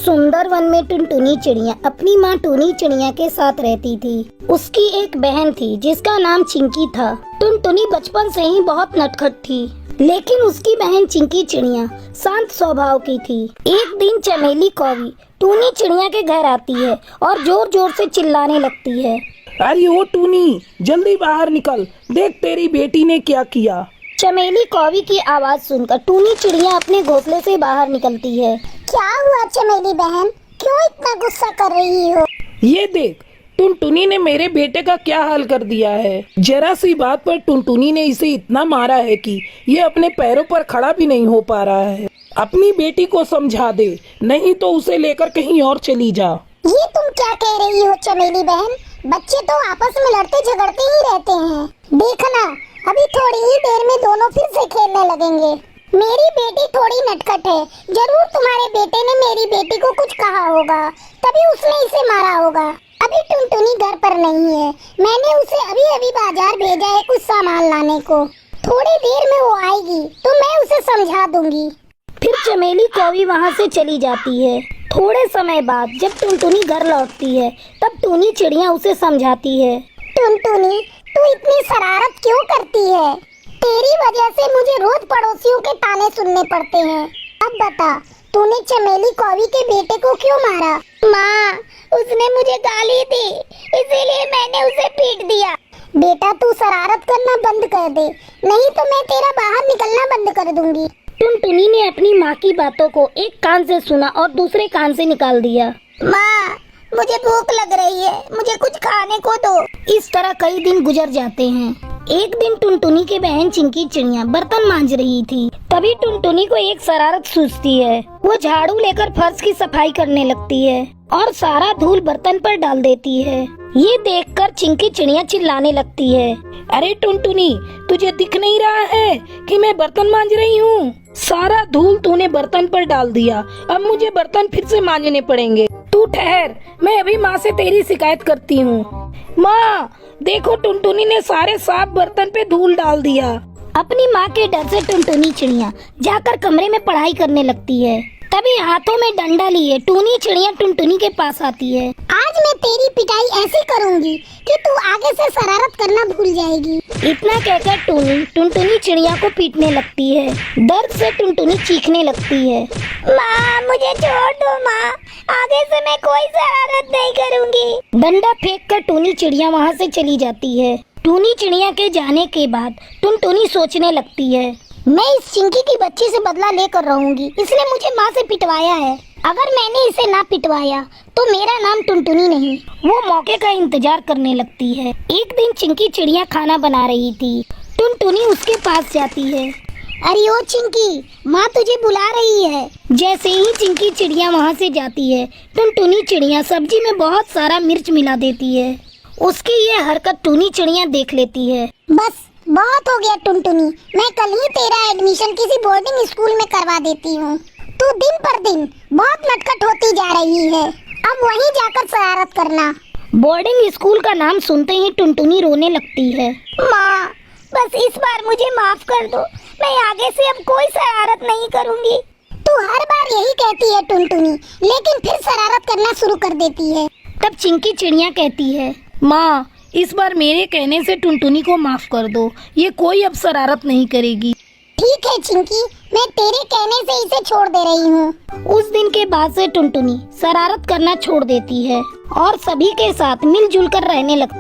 सुंदर वन में टुनटुनी चिड़िया अपनी माँ टूनी चिड़िया के साथ रहती थी। उसकी एक बहन थी जिसका नाम चिंकी था। टुनटुनी बचपन से ही बहुत नटखट थी, लेकिन उसकी बहन चिंकी चिड़िया शांत स्वभाव की थी। एक दिन चमेली कौवी टूनी चिड़िया के घर आती है और जोर जोर से चिल्लाने लगती है। अरे ओ टूनी, जल्दी बाहर निकल, देख तेरी बेटी ने क्या किया। चमेली कौवी की आवाज सुनकर टूनी चिड़िया अपने घोंसले से बाहर निकलती है। क्या हुआ चमेली बहन, क्यों इतना गुस्सा कर रही हो? ये देख, टुनटुनी ने मेरे बेटे का क्या हाल कर दिया है। जरा सी बात पर टुनटुनी ने इसे इतना मारा है कि ये अपने पैरों पर खड़ा भी नहीं हो पा रहा है। अपनी बेटी को समझा दे, नहीं तो उसे लेकर कहीं और चली जा। ये तुम क्या कह रही हो चमेली बहन? बच्चे तो आपस में लड़ते झगड़ते ही रहते हैं। देखना, अभी थोड़ी ही देर में दोनों फिर से खेलने लगेंगे। मेरी बेटी थोड़ी नटखट है, जरूर तुम्हारे बेटे ने मेरी बेटी को कुछ कहा होगा, तभी उसने इसे मारा होगा। अभी टुनटुनी घर पर नहीं है, मैंने उसे अभी बाजार भेजा है कुछ सामान लाने को। थोड़ी देर में वो आएगी तो मैं उसे समझा दूंगी। फिर चमेली कौवी वहाँ से चली जाती है। थोड़े समय बाद जब टुनटुनी घर लौटती है, तब टूनी चिड़िया उसे समझाती है। टुनटुनी, तू इतनी शरारत क्यों करती है? तेरी वजह से मुझे रोज पड़ोसियों के ताने सुनने पड़ते हैं। अब बता, तूने चमेली कौवी के बेटे को क्यों मारा? माँ, उसने मुझे गाली दी, इसीलिए मैंने उसे पीट दिया। बेटा, तू शरारत करना बंद कर दे, नहीं तो मैं तेरा बाहर निकलना बंद कर दूंगी। टुनटुनी ने अपनी माँ की बातों को एक कान से सुना और दूसरे कान से निकाल दिया। माँ, मुझे भूख लग रही है, मुझे कुछ खाने को दो। इस तरह कई दिन गुजर जाते हैं। एक दिन टुनटुनी की बहन चिंकी चिड़िया बर्तन मांज रही थी। तभी टुनटुनी को एक शरारत सूझती है। वो झाड़ू लेकर फर्श की सफाई करने लगती है और सारा धूल बर्तन पर डाल देती है। ये देखकर चिंकी चिड़िया चिल्लाने लगती है। अरे टुनटुनी, तुझे दिख नहीं रहा है कि मैं बर्तन मांज रही हूँ? सारा धूल तूने बर्तन पर डाल दिया, अब मुझे बर्तन फिर से मांजने पड़ेंगे। तू ठहर, मैं अभी माँ से तेरी शिकायत करती हूँ। माँ, देखो टुनटुनी ने सारे साफ बर्तन पे धूल डाल दिया। अपनी माँ के डर से टुनटुनी चिड़िया जाकर कमरे में पढ़ाई करने लगती है। तभी हाथों में डंडा लिए टूनी चिड़िया टुनटुनी के पास आती है। आज मैं तेरी पिटाई ऐसी करूँगी कि तू आगे से शरारत करना भूल जाएगी। इतना कहकर टूनी टुनटुनी चिड़िया को पीटने लगती है। दर्द से टुनटुनी चीखने लगती है। माँ, मुझे छोड़ दो माँ, आगे से मैं कोई शरारत नहीं करूँगी। डंडा फेंक कर टूनी चिड़िया वहाँ से चली जाती है। टूनी चिड़िया के जाने के बाद टुनटुनी सोचने लगती है, मैं इस चिंकी की बच्ची से बदला लेकर रहूंगी, इसलिए मुझे माँ से पिटवाया है। अगर मैंने इसे ना पिटवाया तो मेरा नाम टुनटुनी नहीं। वो मौके का इंतजार करने लगती है। एक दिन चिंकी चिड़िया खाना बना रही थी। टुनटुनी उसके पास जाती है। अरे ओ चिंकी, माँ तुझे बुला रही है। जैसे ही चिंकी चिड़िया वहाँ से जाती है, टुनटुनी चिड़िया सब्जी में बहुत सारा मिर्च मिला देती है। उसकी ये हरकत टूनी चिड़िया देख लेती है। बस बहुत हो गया टुनटुनी, मैं कल ही तेरा एडमिशन किसी बोर्डिंग स्कूल में करवा देती हूँ। तू दिन पर दिन बहुत नटखट होती जा रही है, अब वहीं जाकर शरारत करना। बोर्डिंग स्कूल का नाम सुनते ही टुनटुनी रोने लगती है। माँ, बस इस बार मुझे माफ कर दो, मैं आगे से अब कोई शरारत नहीं करूँगी। तू हर बार यही कहती है टुनटुनी, लेकिन फिर शरारत करना शुरू कर देती है। तब चिंकी चिड़िया कहती है, माँ, इस बार मेरे कहने से टुनटुनी को माफ कर दो, ये कोई अब शरारत नहीं करेगी। ठीक है चिंकी, मैं तेरे कहने से इसे छोड़ दे रही हूँ। उस दिन के बाद से टुनटुनी शरारत करना छोड़ देती है और सभी के साथ मिलजुल कर रहने लगती है।